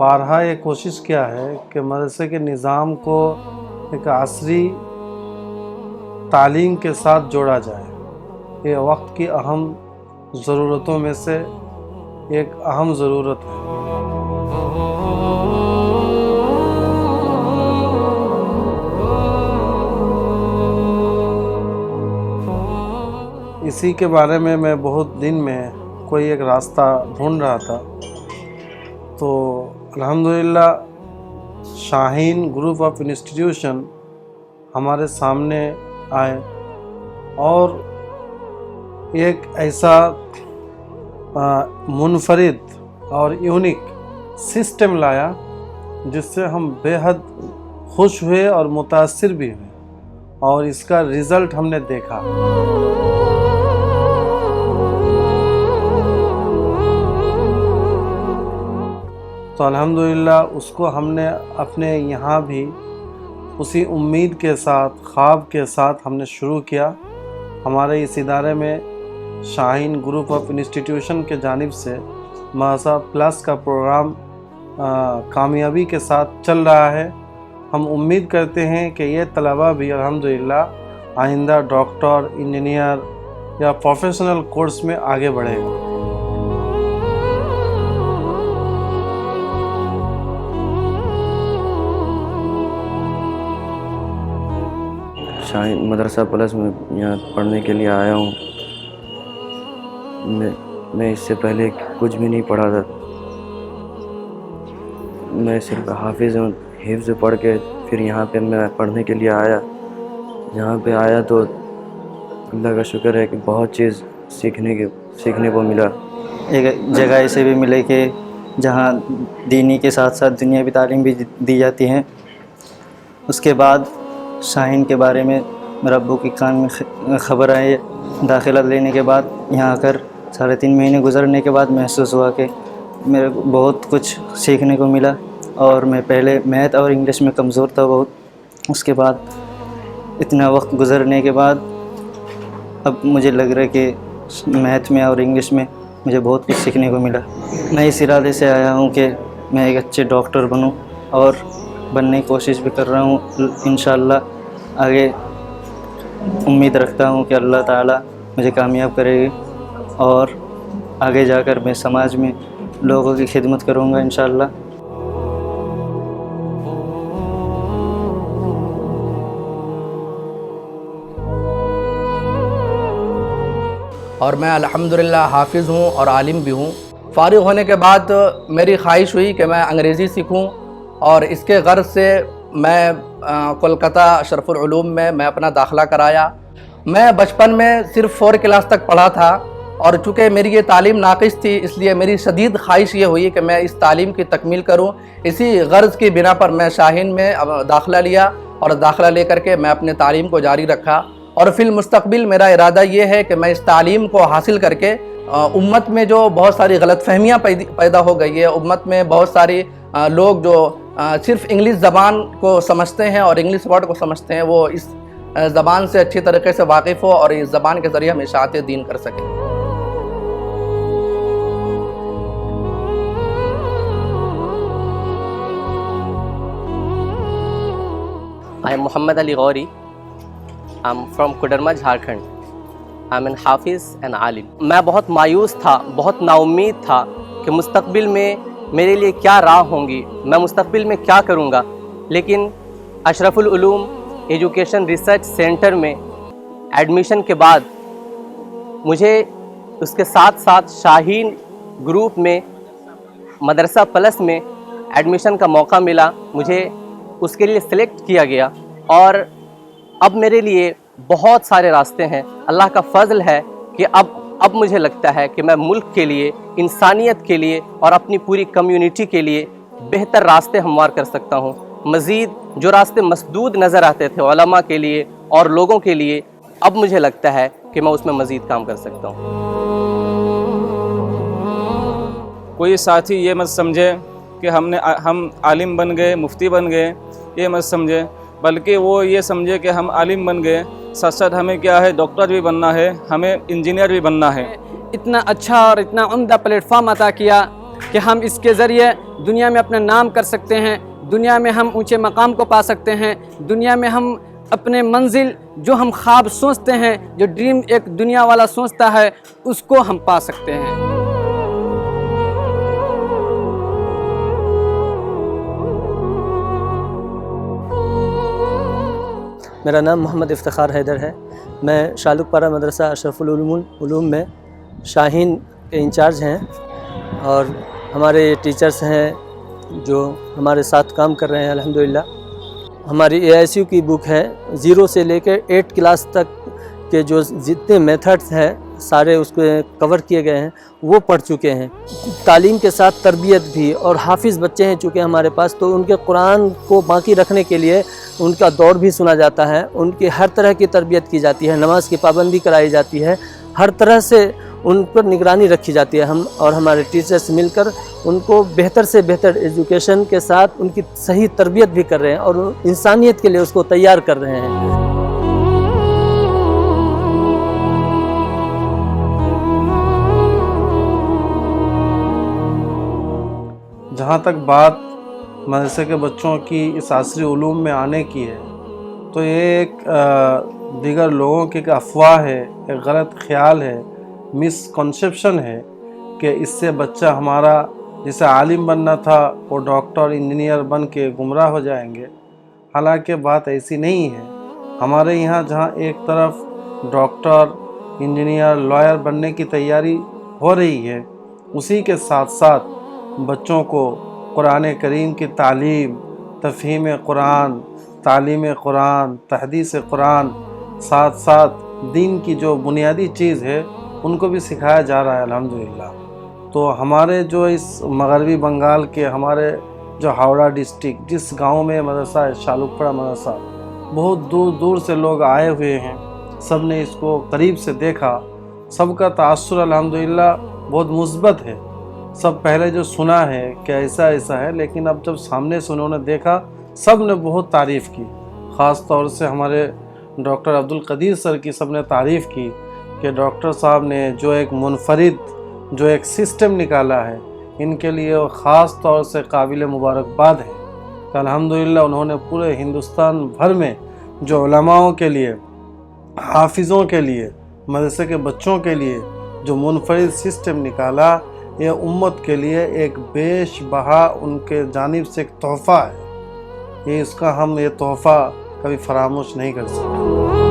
بارہا یہ کوشش کیا ہے کہ مدرسے کے نظام کو ایک عصری تعلیم کے ساتھ جوڑا جائے۔ یہ وقت کی اہم ضرورتوں میں سے ایک اہم ضرورت ہے۔ اسی کے بارے میں بہت دن میں کوئی ایک راستہ ڈھونڈ رہا تھا، تو الحمدللہ شاہین گروپ آف انسٹیٹیوشن ہمارے سامنے آئے اور ایک ایسا منفرد اور یونیک سسٹم لایا جس سے ہم بے حد خوش ہوئے اور متاثر بھی ہوئے، اور اس کا رزلٹ ہم نے دیکھا۔ تو الحمدللہ اس کو ہم نے اپنے یہاں بھی اسی امید کے ساتھ، خواب کے ساتھ ہم نے شروع کیا۔ ہمارے اس ادارے میں شاہین گروپ آف انسٹیٹیوشن کے جانب سے مدرسہ پلس کا پروگرام کامیابی کے ساتھ چل رہا ہے۔ ہم امید کرتے ہیں کہ یہ طلبہ بھی الحمدللہ آئندہ ڈاکٹر، انجینئر یا پروفیشنل کورس میں آگے بڑھے گا۔ شاہین مدرسہ پلس میں یہاں پڑھنے کے لیے آیا ہوں۔ میں اس سے پہلے کچھ بھی نہیں پڑھا تھا، میں صرف حافظ ہوں۔ حفظ پڑھ کے پھر یہاں پہ میں پڑھنے کے لیے آیا۔ یہاں پہ آیا تو اللہ کا شکر ہے کہ بہت چیز سیکھنے کو ملا۔ ایک جگہ ایسے بھی ملے کہ جہاں دینی کے ساتھ ساتھ دنیاوی تعلیم بھی دی جاتی ہیں۔ اس کے بعد شاہین کے بارے میں میرے ابو کے کان میں خبر آئی۔ داخلہ لینے کے بعد یہاں آ کر 3.5 مہینے گزرنے کے بعد محسوس ہوا کہ میرے کو بہت کچھ سیکھنے کو ملا، اور میں پہلے میتھ اور انگلش میں کمزور تھا بہت۔ اس کے بعد اتنا وقت گزرنے کے بعد اب مجھے لگ رہا ہے کہ میتھ میں اور انگلش میں مجھے بہت کچھ سیکھنے کو ملا۔ میں اس ارادے سے آیا ہوں کہ میں ایک اچھے ڈاکٹر بنوں، اور بننے کی کوشش بھی کر رہا ہوں۔ انشاءاللہ آگے امید رکھتا ہوں کہ اللہ تعالیٰ مجھے کامیاب کرے گی، اور آگے جا کر میں سماج میں لوگوں کی خدمت کروں گا انشاءاللہ۔ اور میں الحمدللہ حافظ ہوں اور عالم بھی ہوں۔ فارغ ہونے کے بعد میری خواہش ہوئی کہ میں انگریزی سیکھوں، اور اس کے غرض سے میں کولکتہ اشرف العلوم میں اپنا داخلہ کرایا۔ میں بچپن میں صرف 4 کلاس تک پڑھا تھا، اور چونکہ میری یہ تعلیم ناقص تھی، اس لیے میری شدید خواہش یہ ہوئی کہ میں اس تعلیم کی تکمیل کروں۔ اسی غرض کی بنا پر میں شاہین میں داخلہ لیا، اور داخلہ لے کر کے میں اپنے تعلیم کو جاری رکھا، اور فی المستقبل میرا ارادہ یہ ہے کہ میں اس تعلیم کو حاصل کر کے امت میں جو بہت ساری غلط فہمیاں پیدا ہو گئی ہے، امت میں بہت ساری لوگ جو صرف انگلش زبان کو سمجھتے ہیں اور انگلش ورڈ کو سمجھتے ہیں، وہ اس زبان سے اچھی طریقے سے واقف ہو، اور اس زبان کے ذریعے ہم اشاعت دین کر سکیں۔ I am Muhammad Ali Ghauri. I'm from Kodarma, Jharkhand. I'm an Hafiz and Alim. میں بہت مایوس تھا، بہت نا امید تھا کہ مستقبل میں میرے لیے کیا راہ ہوں گی، میں مستقبل میں کیا کروں گا۔ لیکن اشرف العلوم ایجوکیشن ریسرچ سینٹر میں ایڈمیشن کے بعد مجھے اس کے ساتھ ساتھ شاہین گروپ میں مدرسہ پلس میں ایڈمیشن کا موقع ملا۔ مجھے اس کے لیے سلیکٹ کیا گیا، اور اب میرے لیے بہت سارے راستے ہیں۔ اللہ کا فضل ہے کہ اب مجھے لگتا ہے کہ میں ملک کے لیے، انسانیت کے لیے اور اپنی پوری کمیونٹی کے لیے بہتر راستے ہموار کر سکتا ہوں۔ مزید جو راستے مسدود نظر آتے تھے علماء کے لیے اور لوگوں کے لیے، اب مجھے لگتا ہے کہ میں اس میں مزید کام کر سکتا ہوں۔ کوئی ساتھی یہ مت سمجھے کہ ہم عالم بن گئے، مفتی بن گئے، یہ مت سمجھے، بلکہ وہ یہ سمجھے کہ ہم عالم بن گئے، ساتھ ساتھ ہمیں کیا ہے، ڈاکٹر بھی بننا ہے، ہمیں انجینئر بھی بننا ہے۔ اتنا اچھا اور اتنا عمدہ پلیٹ فارم عطا کیا کہ ہم اس کے ذریعے دنیا میں اپنا نام کر سکتے ہیں، دنیا میں ہم اونچے مقام کو پا سکتے ہیں، دنیا میں ہم اپنے منزل جو ہم خواب سوچتے ہیں، جو ڈریم ایک دنیا والا سوچتا ہے، اس کو ہم پا سکتے ہیں۔ میرا نام محمد افتخار حیدر ہے، میں شالق پارہ مدرسہ اشرف العلوم میں شاہین کے انچارج ہیں، اور ہمارے ٹیچرز ہیں جو ہمارے ساتھ کام کر رہے ہیں الحمدللہ۔ ہماری AISU کی بک ہے 0 سے لے کے 8 کلاس تک کے جو جتنے میتھڈز ہیں سارے اس کو کور کیے گئے ہیں، وہ پڑھ چکے ہیں۔ تعلیم کے ساتھ تربیت بھی، اور حافظ بچے ہیں چونکہ ہمارے پاس، تو ان کے قرآن کو باقی رکھنے کے لیے ان کا دور بھی سنا جاتا ہے، ان کی ہر طرح کی تربیت کی جاتی ہے، نماز کی پابندی کرائی جاتی ہے، ہر طرح سے ان پر نگرانی رکھی جاتی ہے۔ ہم اور ہمارے ٹیچرز مل کر ان کو بہتر سے بہتر ایجوکیشن کے ساتھ ان کی صحیح تربیت بھی کر رہے ہیں، اور انسانیت کے لیے اس کو تیار کر رہے ہیں۔ جہاں تک بات مدرسے کے بچوں کی اس عصری علوم میں آنے کی ہے، تو یہ ایک دیگر لوگوں کی ایک افواہ ہے، ایک غلط خیال ہے، مسکنسیپشن ہے کہ اس سے بچہ ہمارا جسے عالم بننا تھا وہ ڈاکٹر انجینئر بن کے گمراہ ہو جائیں گے۔ حالانکہ بات ایسی نہیں ہے۔ ہمارے یہاں جہاں ایک طرف ڈاکٹر انجینئر لائر بننے کی تیاری ہو رہی ہے، اسی کے ساتھ ساتھ بچوں کو قرآن کریم کی تعلیم، تفہیم قرآن، تعلیم قرآن، تحدیث قرآن، ساتھ ساتھ دین کی جو بنیادی چیز ہے ان کو بھی سکھایا جا رہا ہے الحمدللہ۔ تو ہمارے جو اس مغربی بنگال کے ہمارے جو ہاوڑہ ڈسٹرکٹ جس گاؤں میں مدرسہ ہے شالق پارہ مدرسہ، بہت دور دور سے لوگ آئے ہوئے ہیں، سب نے اس کو قریب سے دیکھا، سب کا تاثر الحمدللہ بہت مثبت ہے۔ سب پہلے جو سنا ہے کہ ایسا ایسا ہے، لیکن اب جب سامنے سے انہوں نے دیکھا سب نے بہت تعریف کی۔ خاص طور سے ہمارے ڈاکٹر عبدالقدیر سر کی سب نے تعریف کی کہ ڈاکٹر صاحب نے جو ایک منفرد جو ایک سسٹم نکالا ہے، ان کے لیے خاص طور سے قابل مبارکباد ہے کہ الحمدللہ انہوں نے پورے ہندوستان بھر میں جو علماؤں کے لیے، حافظوں کے لیے، مدرسے کے بچوں کے لیے جو منفرد سسٹم نکالا، یہ امت کے لیے ایک بیش بہا ان کے جانب سے ایک تحفہ ہے۔ یہ اس کا ہم یہ تحفہ کبھی فراموش نہیں کر سکتے۔